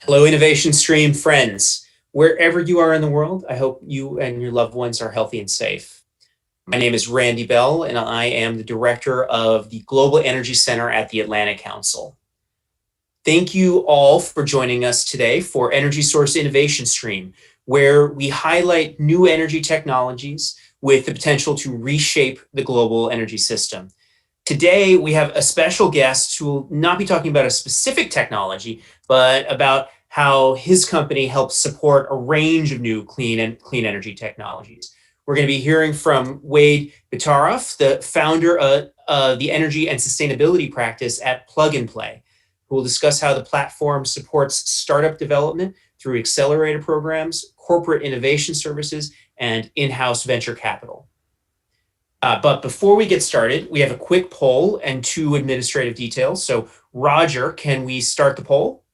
Hello, Innovation Stream friends. Wherever you are in the world, I hope you and your loved ones are healthy and safe. My name is Randy Bell, and I am the director of the Global Energy Center at the Atlantic Council. Thank you all for joining us today for EnergySource Innovation Stream, where we highlight new energy technologies with the potential to reshape the global energy system. Today, we have a special guest who will not be talking about a specific technology, but about how his company helps support a range of new clean energy technologies. We're going to be hearing from Wade Bitaraf, the founder of the energy and sustainability practice at Plug and Play, who will discuss how the platform supports startup development through accelerator programs, corporate innovation services, and in-house venture capital. But before we get started, we have a quick poll and two administrative details. So Roger, can we start the poll?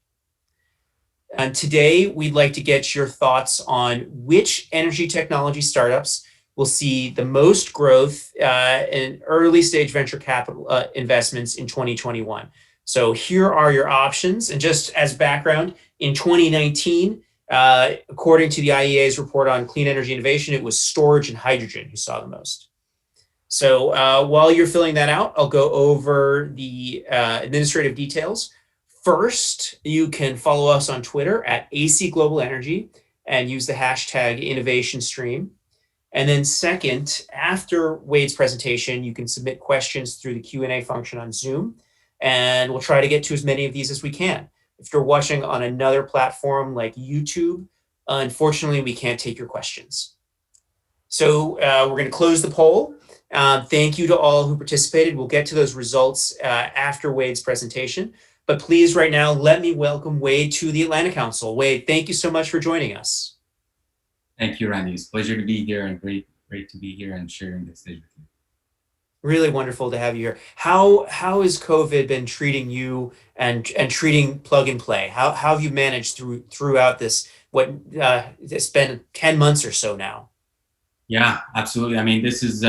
And today we'd like to get your thoughts on which energy technology startups will see the most growth in early stage venture capital investments in 2021. So here are your options. And just as background, in 2019, according to the IEA's report on clean energy innovation, it was storage and hydrogen who saw the most. So while you're filling that out, I'll go over the administrative details. First, you can follow us on Twitter at AC Global Energy and use the hashtag InnovationStream. And then second, after Wade's presentation, you can submit questions through the Q&A function on Zoom, and we'll try to get to as many of these as we can. If you're watching on another platform like YouTube, unfortunately, we can't take your questions. So we're going to close the poll. Thank you to all who participated. We'll get to those results after Wade's presentation. But please, right now, let me welcome Wade to the Atlantic Council. Wade, thank you so much for joining us. Thank you, Randy. It's a pleasure to be here and great to be here and sharing this stage with you. Really wonderful to have you here. How has COVID been treating you and treating Plug and Play? How have you managed throughout this, it's been 10 months or so now? Yeah, absolutely. I mean, this is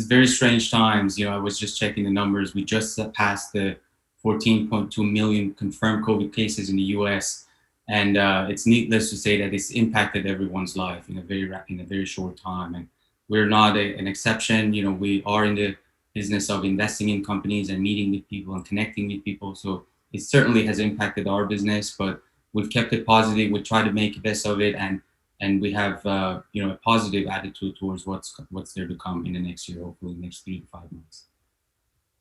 very strange times. I was just checking the numbers. We just passed the 14.2 million confirmed COVID cases in the U.S., and it's needless to say that it's impacted everyone's life in a very short time. And we're not an exception. We are in the business of investing in companies and meeting with people and connecting with people. So it certainly has impacted our business, but we've kept it positive. We try to make the best of it, and we have a positive attitude towards what's there to come in the next year, hopefully next 3 to 5 months.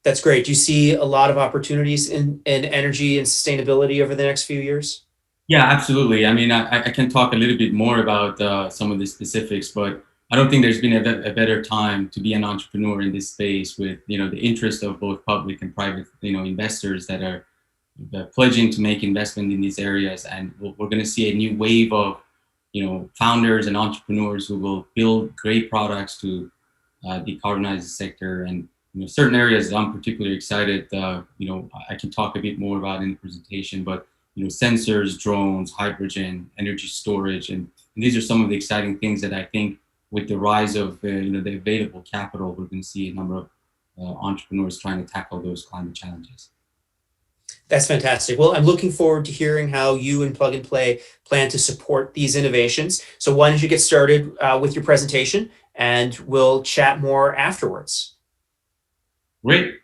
That's great. Do you see a lot of opportunities in energy and sustainability over the next few years? Yeah, absolutely. I mean, I can talk a little bit more about some of the specifics, but I don't think there's been a better time to be an entrepreneur in this space with the interest of both public and private investors that are pledging to make investment in these areas, and we're going to see a new wave of founders and entrepreneurs who will build great products to decarbonize the sector. And certain areas that I'm particularly excited, I can talk a bit more about in the presentation, but sensors, drones, hydrogen, energy storage, and these are some of the exciting things that I think with the rise of the available capital, we're going to see a number of entrepreneurs trying to tackle those climate challenges. That's fantastic. Well, I'm looking forward to hearing how you and Plug and Play plan to support these innovations. So why don't you get started with your presentation, and we'll chat more afterwards. Great.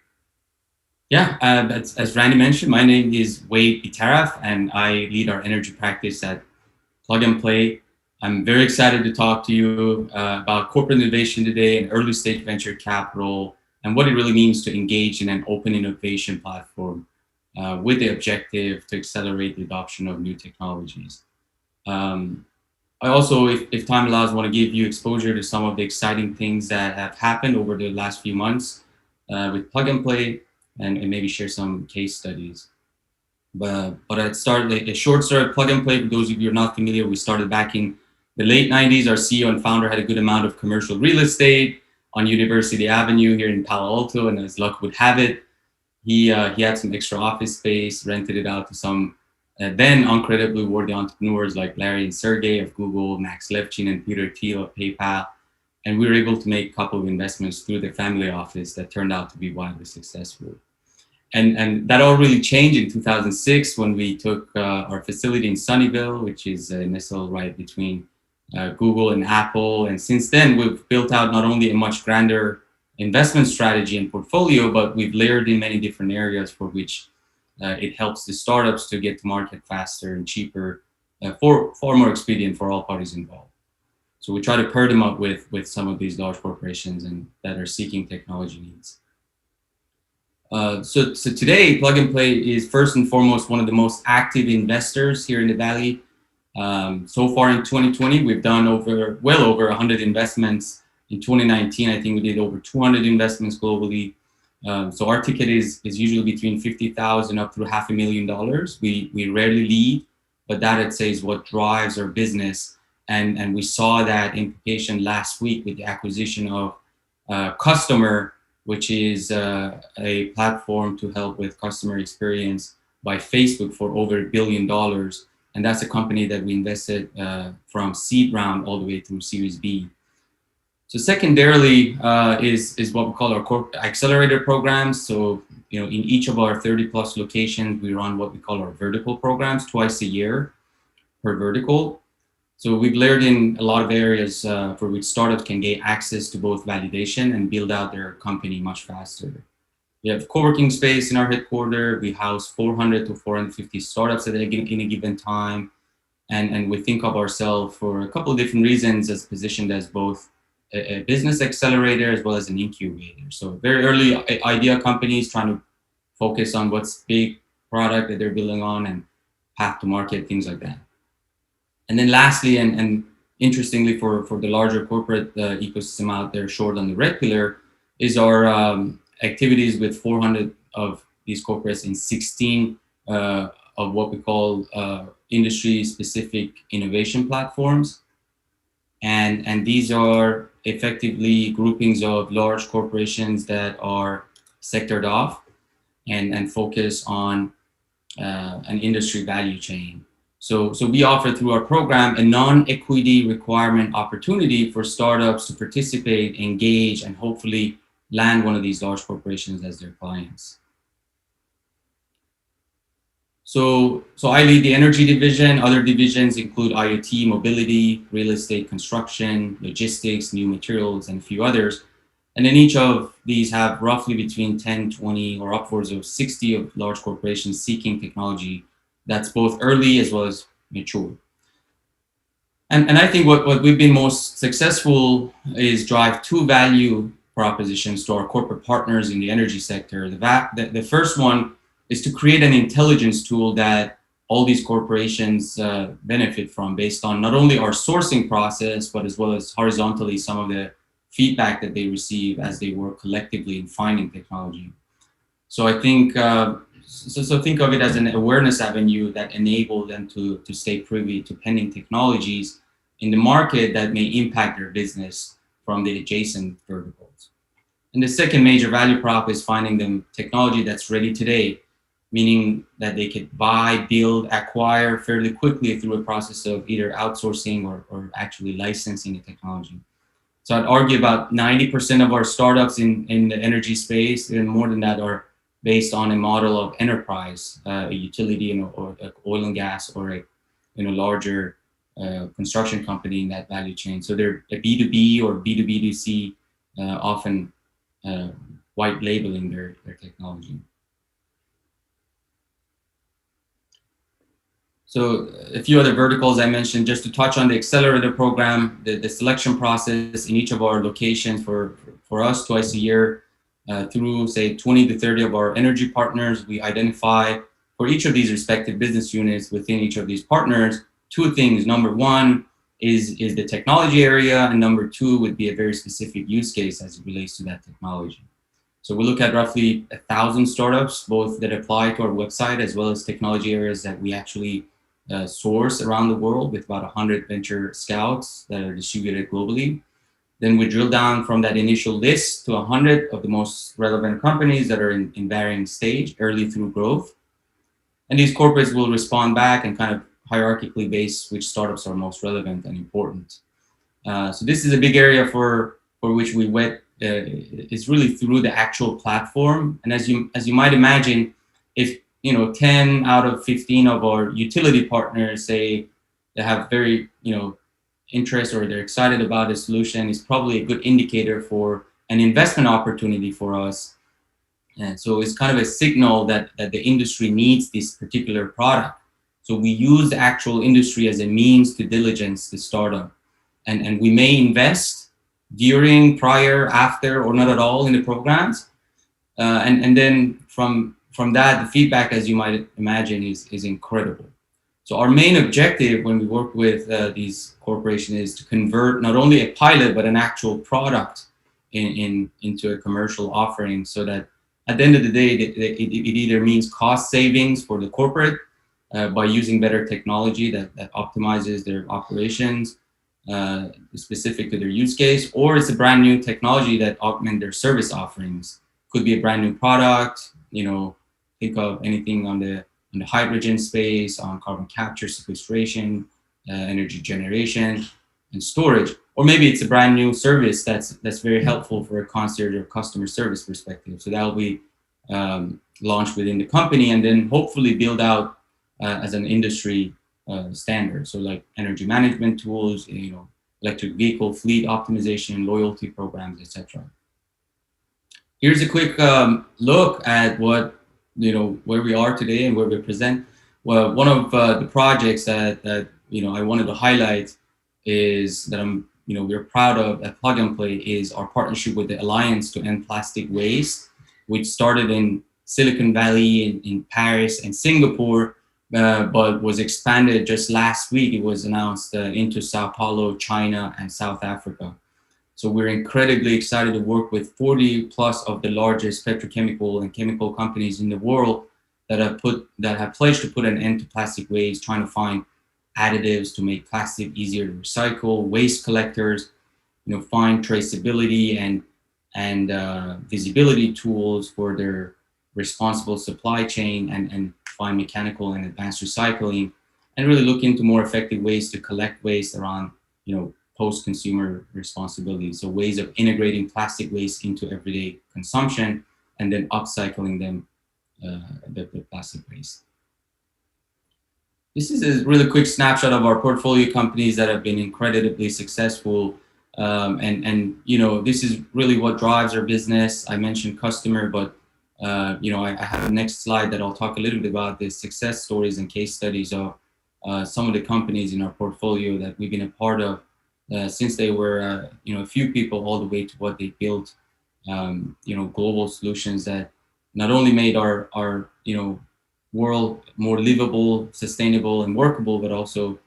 Yeah, as Randy mentioned, my name is Wade Bitaraf, and I lead our energy practice at Plug and Play. I'm very excited to talk to you about corporate innovation today and early stage venture capital, and what it really means to engage in an open innovation platform with the objective to accelerate the adoption of new technologies. I also, if time allows, want to give you exposure to some of the exciting things that have happened over the last few months with Plug and Play, and maybe share some case studies. But I'd start a short story of Plug and Play. For those of you who are not familiar, we started back in the late 90s. Our CEO and founder had a good amount of commercial real estate on University Avenue here in Palo Alto, and as luck would have it, he had some extra office space, rented it out to some then incredibly worthy entrepreneurs like Larry and Sergey of Google, Max Levchin and Peter Thiel of PayPal. And we were able to make a couple of investments through the family office that turned out to be wildly successful. And that all really changed in 2006 when we took our facility in Sunnyvale, which is nestled right between Google and Apple. And since then, we've built out not only a much grander investment strategy and portfolio, but we've layered in many different areas for which it helps the startups to get to market faster and cheaper, far more expedient for all parties involved. So we try to pair them up with some of these large corporations and that are seeking technology needs. So today, Plug and Play is first and foremost one of the most active investors here in the Valley. So far in 2020, we've done well over 100 investments. In 2019, I think we did over 200 investments globally. So our ticket is usually between $50,000 up through $500,000. We rarely lead, but that I'd say is what drives our business. And we saw that implication last week with the acquisition of Customer, which is a platform to help with customer experience by Facebook for over $1 billion. And that's a company that we invested from seed round all the way through Series B. So secondarily is what we call our accelerator programs. So in each of our 30 plus locations, we run what we call our vertical programs twice a year per vertical. So we've layered in a lot of areas for which startups can gain access to both validation and build out their company much faster. We have co-working space in our headquarters. We house 400 to 450 startups in a given time. And we think of ourselves for a couple of different reasons as positioned as both a business accelerator as well as an incubator. So very early idea companies trying to focus on what's big product that they're building on and path to market, things like that. And then lastly, and interestingly for the larger corporate ecosystem out there, short on the red pillar, is our activities with 400 of these corporates in 16 of what we call industry-specific innovation platforms. And these are effectively groupings of large corporations that are sectored off and focus on an industry value chain. So we offer through our program a non-equity requirement opportunity for startups to participate, engage, and hopefully land one of these large corporations as their clients. So I lead the energy division. Other divisions include IoT, mobility, real estate, construction, logistics, new materials, and a few others. And then each of these have roughly between 10, 20, or upwards of 60 of large corporations seeking technology that's both early as well as mature. And I think what we've been most successful is drive two value propositions to our corporate partners in the energy sector. The first one is to create an intelligence tool that all these corporations benefit from based on not only our sourcing process, but as well as horizontally some of the feedback that they receive as they work collectively in finding technology. So I think, so think of it as an awareness avenue that enable them to stay privy to pending technologies in the market that may impact their business from the adjacent verticals. And the second major value prop is finding them technology that's ready today, meaning that they could buy, build, acquire fairly quickly through a process of either outsourcing or actually licensing the technology. So I'd argue about 90% of our startups in the energy space, and more than that, are based on a model of enterprise, a utility or oil and gas, or a larger construction company in that value chain. So they're a B2B or B2B2C, often white labeling their technology. So a few other verticals I mentioned, just to touch on the accelerator program, the selection process in each of our locations for us twice a year, through say 20 to 30 of our energy partners, we identify for each of these respective business units within each of these partners, two things. Number one is the technology area, and number two would be a very specific use case as it relates to that technology. So we look at roughly 1,000 startups, both that apply to our website as well as technology areas that we actually source around the world with about 100 venture scouts that are distributed globally. Then we drill down from that initial list to 100 of the most relevant companies that are in varying stage, early through growth. And these corporates will respond back and kind of hierarchically base which startups are most relevant and important. So this is a big area for which we vet is really through the actual platform. And as you might imagine, if 10 out of 15 of our utility partners say they have very interest or they're excited about a solution, is probably a good indicator for an investment opportunity for us. And so it's kind of a signal that the industry needs this particular product. So we use the actual industry as a means to diligence the startup. And we may invest during, prior, after, or not at all in the programs. And then from that, the feedback, as you might imagine, is incredible. So our main objective when we work with these corporations is to convert not only a pilot, but an actual product into a commercial offering, so that at the end of the day, it either means cost savings for the corporate by using better technology that optimizes their operations specific to their use case, or it's a brand new technology that augment their service offerings. Could be a brand new product, think of anything on the hydrogen space, on carbon capture, sequestration, energy generation, and storage. Or maybe it's a brand new service that's very helpful for a concierge or customer service perspective. So that'll be launched within the company and then hopefully build out as an industry standard. So like energy management tools, electric vehicle fleet optimization, loyalty programs, etc. Here's a quick look at what where we are today and where we present. Well, one of the projects that I wanted to highlight is that we're proud of at Plug and Play is our partnership with the Alliance to End Plastic Waste, which started in Silicon Valley, in Paris and Singapore, but was expanded just last week. It was announced into Sao Paulo, China, and South Africa. So we're incredibly excited to work with 40 plus of the largest petrochemical and chemical companies in the world that have pledged to put an end to plastic waste, trying to find additives to make plastic easier to recycle, waste collectors, find traceability and visibility tools for their responsible supply chain, and find mechanical and advanced recycling, and really look into more effective ways to collect waste around, post-consumer responsibility. So ways of integrating plastic waste into everyday consumption and then upcycling them, the plastic waste. This is a really quick snapshot of our portfolio companies that have been incredibly successful. And this is really what drives our business. I mentioned customer, but I have the next slide that I'll talk a little bit about the success stories and case studies of some of the companies in our portfolio that we've been a part of since they were, a few people all the way to what they built, global solutions that not only made our world more livable, sustainable, and workable, but also,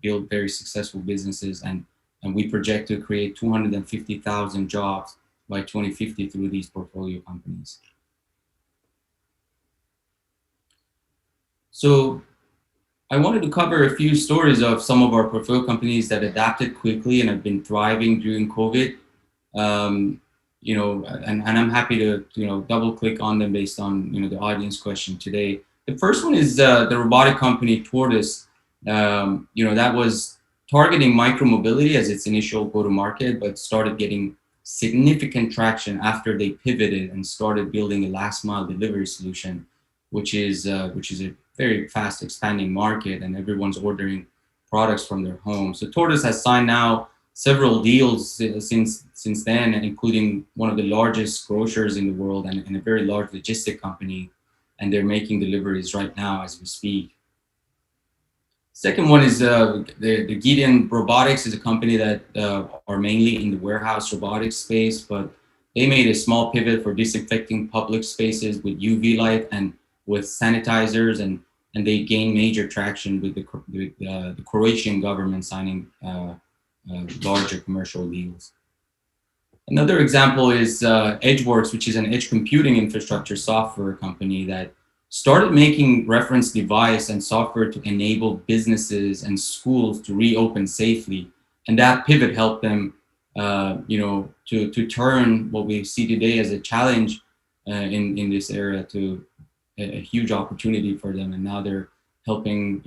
build very successful businesses. And we project to create 250,000 jobs by 2050 through these portfolio companies. So I wanted to cover a few stories of some of our portfolio companies that adapted quickly and have been thriving during COVID. And I'm happy to double click on them based on the audience question today. The first one is the robotic company Tortoise. That was targeting micromobility as its initial go-to-market, but started getting significant traction after they pivoted and started building a last mile delivery solution, which is a very fast expanding market, and everyone's ordering products from their home. So Tortoise has signed now several deals since then, including one of the largest grocers in the world and a very large logistic company, and they're making deliveries right now as we speak. Second one is the Gideon Robotics is a company that are mainly in the warehouse robotics space, but they made a small pivot for disinfecting public spaces with UV light and with sanitizers, and they gained major traction with the Croatian government signing larger commercial deals. Another example is EdgeWorks, which is an edge computing infrastructure software company that started making reference device and software to enable businesses and schools to reopen safely. And that pivot helped them, to turn what we see today as a challenge in this area to a huge opportunity for them. And now they're helping,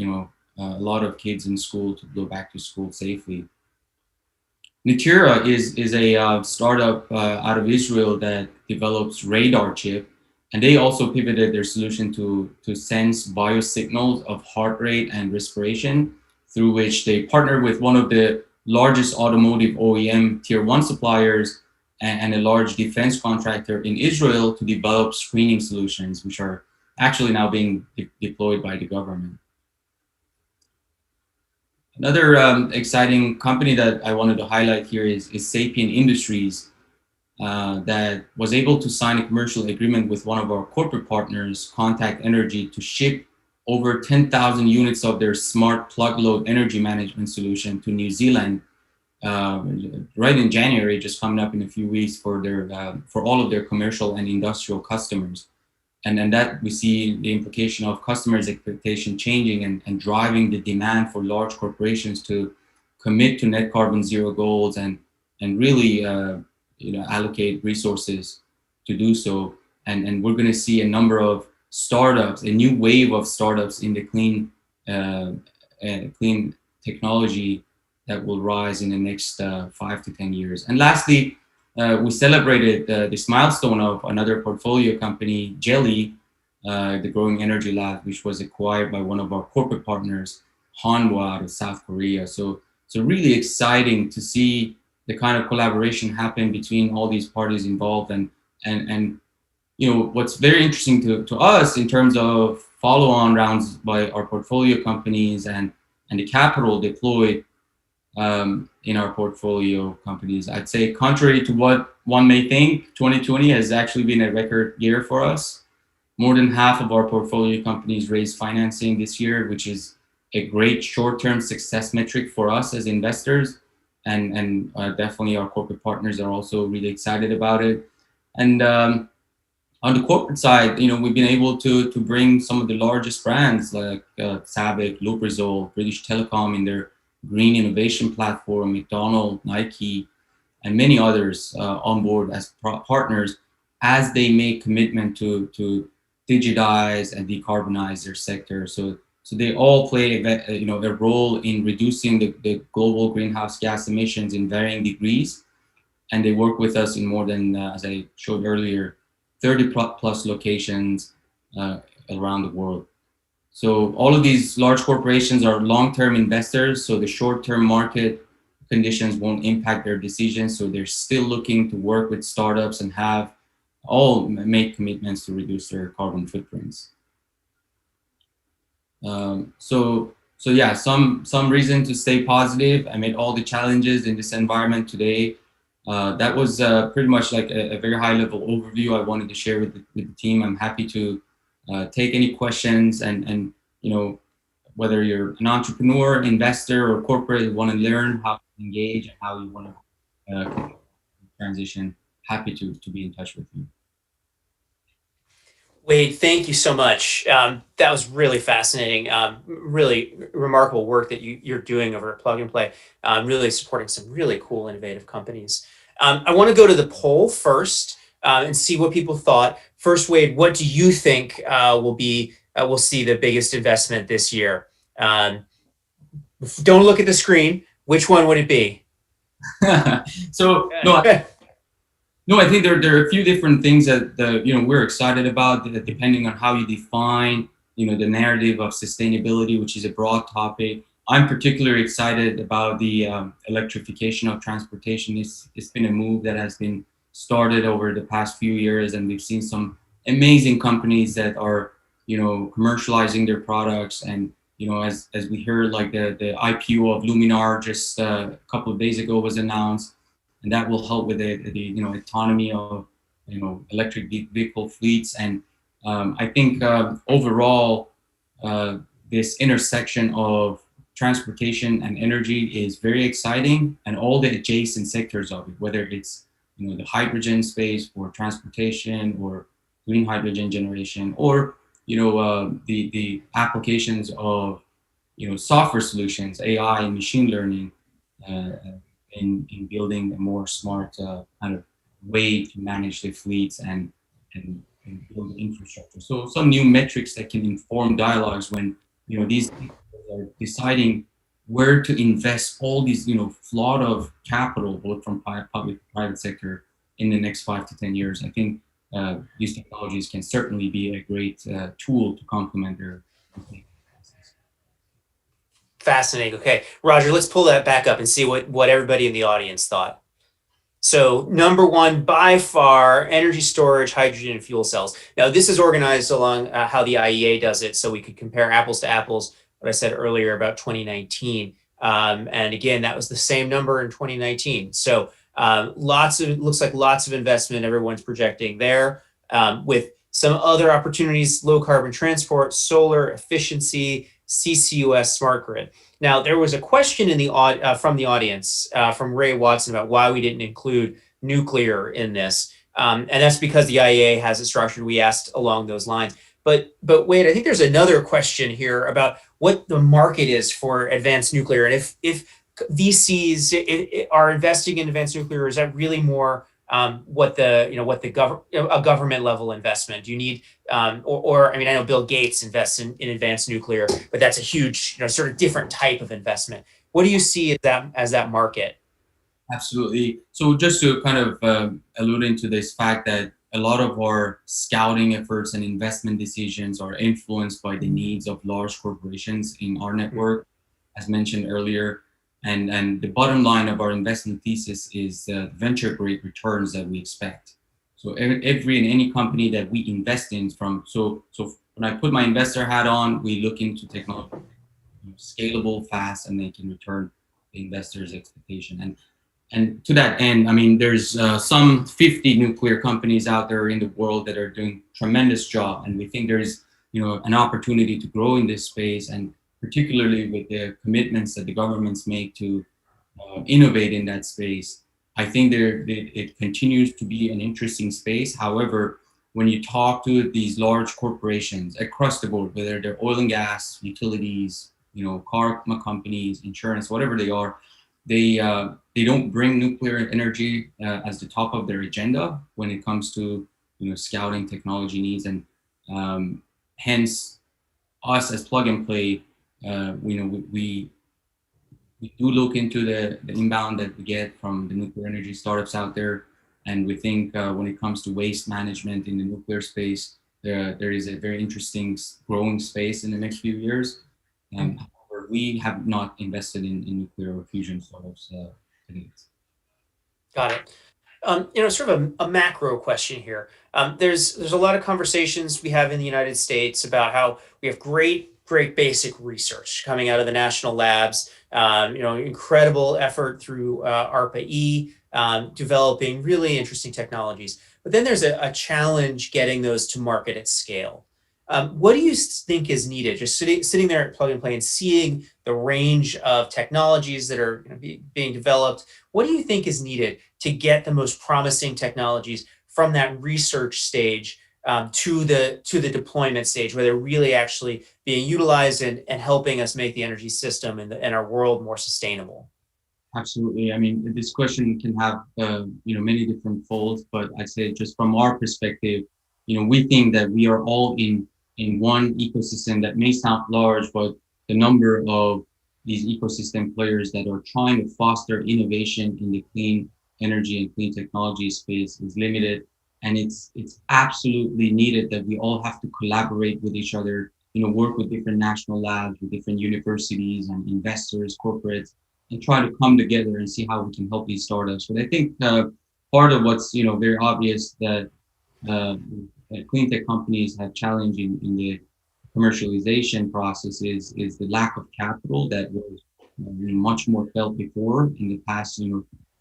a lot of kids in school to go back to school safely. Natera is a startup out of Israel that develops radar chip, and they also pivoted their solution to sense biosignals of heart rate and respiration, through which they partnered with one of the largest automotive OEM tier one suppliers and a large defense contractor in Israel to develop screening solutions, which are actually now being deployed by the government. Another exciting company that I wanted to highlight here is Sapien Industries, that was able to sign a commercial agreement with one of our corporate partners, Contact Energy, to ship over 10,000 units of their smart plug load energy management solution to New Zealand, right in January, just coming up in a few weeks for their for all of their commercial and industrial customers. And that we see the implication of customers' expectation changing and driving the demand for large corporations to commit to net carbon zero goals and really allocate resources to do so. And we're going to see a number of startups, a new wave of startups in the clean technology that will rise in the next 5 to 10 years. And lastly, we celebrated this milestone of another portfolio company, Jelly, the growing energy lab, which was acquired by one of our corporate partners, Hanwha out of South Korea. So really exciting to see the kind of collaboration happen between all these parties involved. And what's very interesting to us in terms of follow-on rounds by our portfolio companies and the capital deployed in our portfolio companies. I'd say, contrary to what one may think, 2020 has actually been a record year for us. More than half of our portfolio companies raised financing this year, which is a great short-term success metric for us as investors. And definitely our corporate partners are also really excited about it. And on the corporate side, we've been able to bring some of the largest brands like Sabic, Lubrizol, British Telecom in their green innovation platform, McDonald's, Nike, and many others on board as partners as they make commitment to digitize and decarbonize their sector. So they all play a role in reducing the global greenhouse gas emissions in varying degrees, and they work with us in more than, as I showed earlier, 30 plus locations around the world. So all of these large corporations are long-term investors, so the short-term market conditions won't impact their decisions. So they're still looking to work with startups and have all make commitments to reduce their carbon footprints. So yeah, some reason to stay positive amid all the challenges in this environment today. That was pretty much like a very high-level overview I wanted to share with the team. I'm happy to take any questions, and whether you're an entrepreneur, investor, or corporate, you want to learn how to engage and how you want to transition, happy to be in touch with you. Wade, thank you so much. That was really fascinating. Really remarkable work that you're doing over at Plug and Play. Really supporting some really cool, innovative companies. I want to go to the poll first and see what people thought. First, Wade, what do you think we'll see the biggest investment this year? Don't look at the screen. Which one would it be? So no, I think there are a few different things that we're excited about, depending on how you define the narrative of sustainability, which is a broad topic. I'm particularly excited about the electrification of transportation. It's been a move that has been started over the past few years, and we've seen some amazing companies that are commercializing their products. And as we heard, like the IPO of Luminar just a couple of days ago was announced, and that will help with the autonomy of electric vehicle fleets. And I think overall this intersection of transportation and energy is very exciting, and all the adjacent sectors of it, whether it's the hydrogen space for transportation, or green hydrogen generation, or the applications of software solutions, AI and machine learning, in building a more smart kind of way to manage the fleets and build the infrastructure. So some new metrics that can inform dialogues when these people are deciding where to invest all these, flood of capital, both from public and private sector, in the next 5 to 10 years. I think these technologies can certainly be a great tool to complement their process. Fascinating. Okay, Roger, let's pull that back up and see what everybody in the audience thought. So number one, by far, energy storage, hydrogen, and fuel cells. Now, this is organized along how the IEA does it, so we could compare apples to apples, what I said earlier about 2019. And again, that was the same number in 2019. So looks like lots of investment everyone's projecting there, with some other opportunities: low carbon transport, solar, efficiency, CCUS, smart grid. Now, there was a question in from the audience, from Ray Watson, about why we didn't include nuclear in this. And that's because the IEA has it structured. We asked along those lines. But wait, I think there's another question here about what the market is for advanced nuclear. And if VCs are investing in advanced nuclear, is that really more what a government level investment? Do you need or I mean, I know Bill Gates invests in advanced nuclear, but that's a huge, sort of different type of investment. What do you see as that market? Absolutely. So just to kind of allude into this fact that a lot of our scouting efforts and investment decisions are influenced by the needs of large corporations in our network, as mentioned earlier. And the bottom line of our investment thesis is venture grade returns that we expect. So every and any company that we invest in so when I put my investor hat on, we look into technology, scalable, fast, and they can return the investor's expectation. And to that end, I mean, there's some 50 nuclear companies out there in the world that are doing tremendous job, and we think there's an opportunity to grow in this space, and particularly with the commitments that the governments make to innovate in that space. I think it continues to be an interesting space. However, when you talk to these large corporations across the board, whether they're oil and gas, utilities, car companies, insurance, whatever they are, they don't bring nuclear energy as the top of their agenda when it comes to scouting technology needs, and hence us as Plug and Play, we do look into the inbound that we get from the nuclear energy startups out there, and we think when it comes to waste management in the nuclear space, there is a very interesting growing space in the next few years. However, we have not invested in nuclear or fusion startups to date. Got it. Sort of a macro question here. There's a lot of conversations we have in the United States about how we have great basic research coming out of the national labs. Incredible effort through ARPA-E, developing really interesting technologies. But then there's a challenge getting those to market at scale. What do you think is needed? Just sitting there at Plug and Play and seeing the range of technologies that are being developed, what do you think is needed to get the most promising technologies from that research stage to the deployment stage, where they're really actually being utilized and helping us make the energy system and our world more sustainable? Absolutely. I mean, this question can have many different folds, but I'd say just from our perspective, we think that we are all in one ecosystem that may sound large, but the number of these ecosystem players that are trying to foster innovation in the clean energy and clean technology space is limited. And it's absolutely needed that we all have to collaborate with each other, work with different national labs, with different universities and investors, corporates, and try to come together and see how we can help these startups. But I think part of what's very obvious that clean tech companies have challenged in the commercialization process is the lack of capital that was much more felt before in the past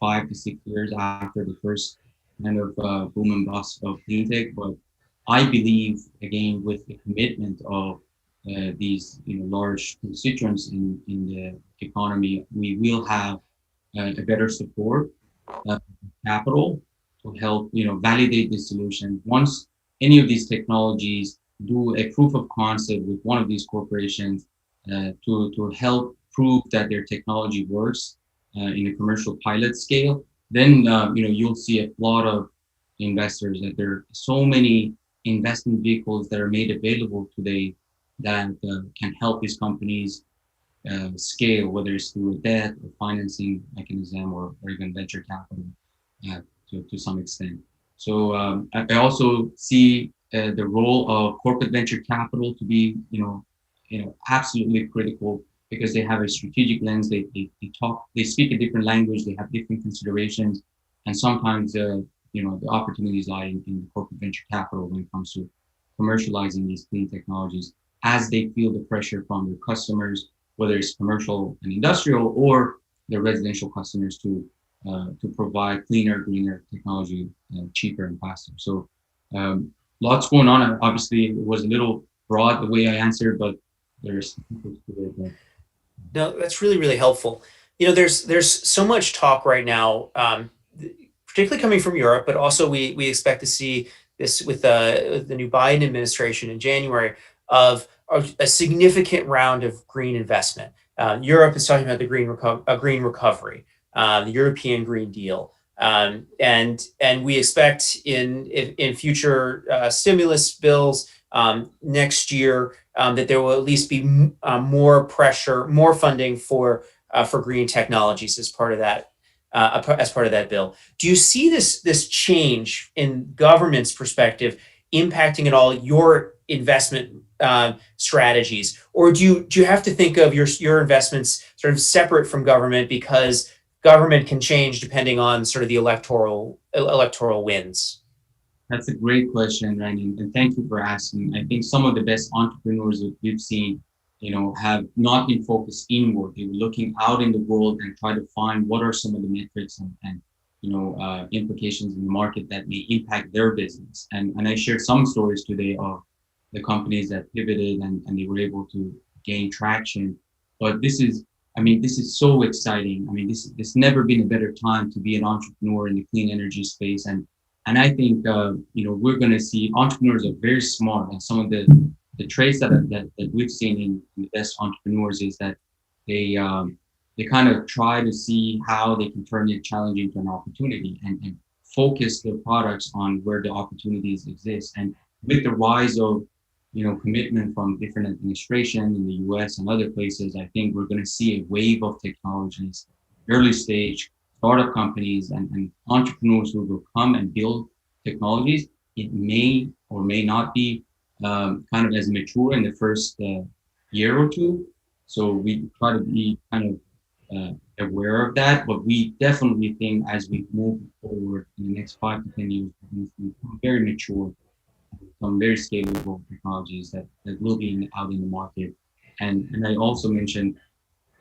5 to 6 years after the first kind of boom and bust of clean tech. But I believe, again, with the commitment of these large constituents in the economy, we will have a better support capital to help validate this solution. Once any of these technologies do a proof of concept with one of these corporations to help prove that their technology works in a commercial pilot scale, then you'll see a lot of investors. That there are so many investment vehicles that are made available today that can help these companies scale, whether it's through a debt or financing mechanism or even venture capital uh, to some extent. So I also see the role of corporate venture capital to be, absolutely critical because they have a strategic lens. They speak a different language. They have different considerations, and sometimes, the opportunities lie in corporate venture capital when it comes to commercializing these clean technologies as they feel the pressure from their customers, whether it's commercial and industrial or their residential customers to provide cleaner, greener technology, cheaper and faster. So lots going on. Obviously, it was a little broad the way I answered, but there's No, that's really, really helpful. There's so much talk right now, particularly coming from Europe, but also we expect to see this with the new Biden administration in January of a significant round of green investment. Europe is talking about the green recovery, the European Green Deal, and we expect in future stimulus bills next year that there will at least be more pressure, more funding for green technologies as part of that bill. Do you see this change in government's perspective impacting at all your investment strategies, or do you have to think of your investments sort of separate from government because government can change depending on sort of the electoral wins? That's a great question, Randy, and thank you for asking. I think some of the best entrepreneurs that we've seen, have not been focused inward. They were looking out in the world and try to find what are some of the metrics and implications in the market that may impact their business. And I shared some stories today of the companies that pivoted and they were able to gain traction. But this is so exciting. This never been a better time to be an entrepreneur in the clean energy space. And I think we're going to see entrepreneurs are very smart, and some of the traits that we've seen in the best entrepreneurs is that they kind of try to see how they can turn a challenge into an opportunity and focus their products on where the opportunities exist. And with the rise of commitment from different administration in the U.S. and other places, I think we're going to see a wave of technologies, early stage startup companies and entrepreneurs who will come and build technologies. It may or may not be kind of as mature in the first year or two. So we try to be kind of aware of that, but we definitely think as we move forward in the next 5 to 10 years, we're going to become very mature, some very scalable technologies that will be out in the market. And I also mentioned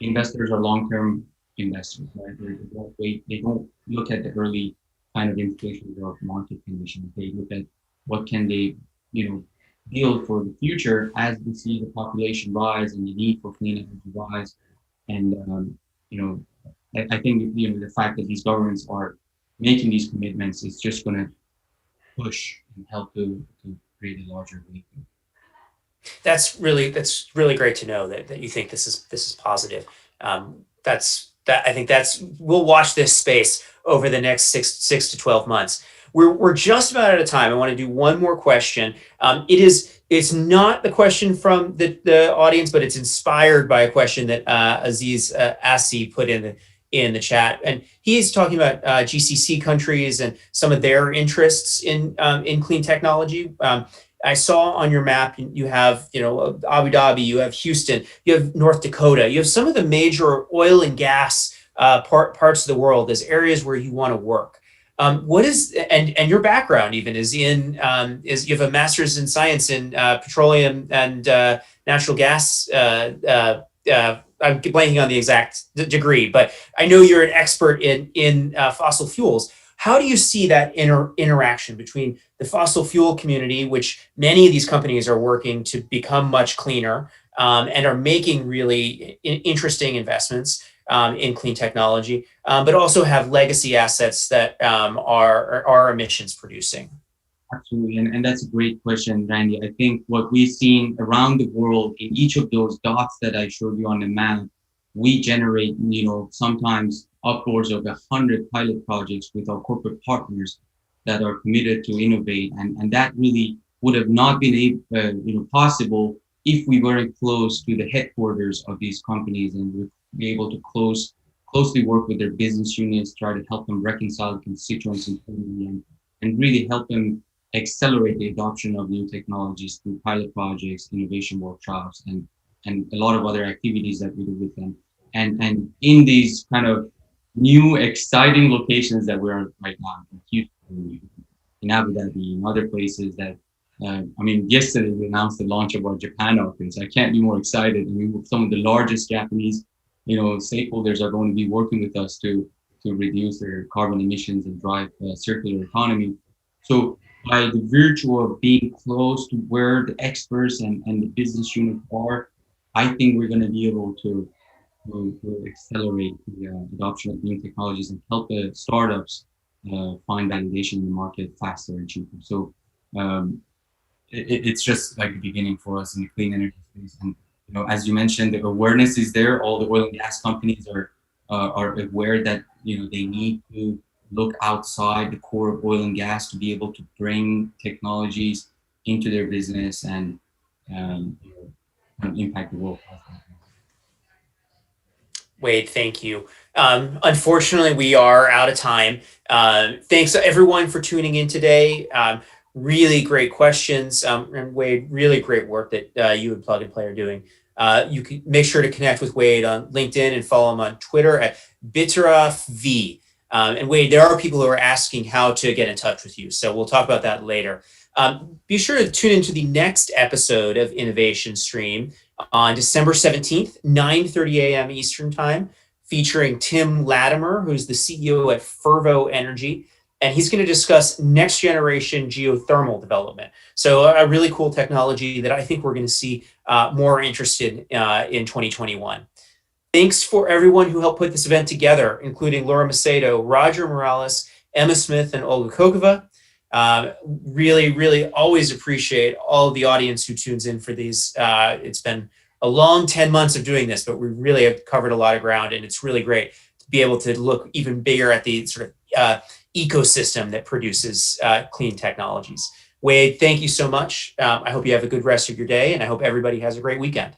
investors are long-term investors, right? They don't look at the early kind of indications of market conditions. They look at what can they, build for the future as we see the population rise and the need for clean energy rise. And I think the fact that these governments are making these commitments is just going to push and help to create a larger wave. That's really great to know that you think this is positive. I think we'll watch this space over the next six to 12 months. We're just about out of time. I want to do one more question. It's not the question from the audience, but it's inspired by a question that Aziz Asi put in the chat, and he's talking about GCC countries and some of their interests in clean technology. I saw on your map you have Abu Dhabi, you have Houston, you have North Dakota, you have some of the major oil and gas parts of the world as areas where you want to work. What is and your background even is you have a master's in science in petroleum and natural gas. I'm blanking on the exact degree, but I know you're an expert in fossil fuels. How do you see that interaction between the fossil fuel community, which many of these companies are working to become much cleaner and are making really interesting investments in clean technology, but also have legacy assets that are emissions producing? Absolutely, and that's a great question, Randy. I think what we've seen around the world in each of those dots that I showed you on the map, we generate, sometimes upwards of 100 pilot projects with our corporate partners that are committed to innovate, and that really would have not been possible if we weren't close to the headquarters of these companies and would be able to closely work with their business units, try to help them reconcile constituents internally, and really help them accelerate the adoption of new technologies through pilot projects, innovation workshops, and a lot of other activities that we do with them. And in these kind of new exciting locations that we're right now in Houston, in Abu Dhabi, and other places that I mean, yesterday we announced the launch of our Japan office. I can't be more excited. I mean, some of the largest Japanese, stakeholders are going to be working with us to reduce their carbon emissions and drive circular economy. So by the virtue of being close to where the experts and the business units are, I think we're going to be able to accelerate the adoption of new technologies and help the startups find validation in the market faster and cheaper. So it's just like the beginning for us in the clean energy space. And as you mentioned, the awareness is there. All the oil and gas companies are aware that they need to look outside the core of oil and gas to be able to bring technologies into their business and impact the world. Wade, thank you. Unfortunately, we are out of time. Thanks everyone for tuning in today. Really great questions. And Wade, really great work that you and Plug and Play are doing. You can make sure to connect with Wade on LinkedIn and follow him on Twitter at Bitaraf V. And Wade, there are people who are asking how to get in touch with you. So we'll talk about that later. Be sure to tune into the next episode of Innovation Stream on December 17th, 9:30 a.m. Eastern Time, featuring Tim Latimer, who's the CEO at Fervo Energy, and he's going to discuss next generation geothermal development. So a really cool technology that I think we're going to see more interested in 2021. Thanks for everyone who helped put this event together, including Laura Macedo, Roger Morales, Emma Smith, and Olga Kokova. Really always appreciate all of the audience who tunes in for these. It's been a long 10 months of doing this, but we really have covered a lot of ground, and it's really great to be able to look even bigger at the sort of ecosystem that produces clean technologies. Wade, thank you so much. I hope you have a good rest of your day, and I hope everybody has a great weekend.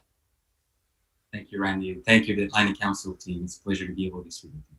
Thank you, Randy. Thank you, the Planning Council team. It's a pleasure to be able to speak with you.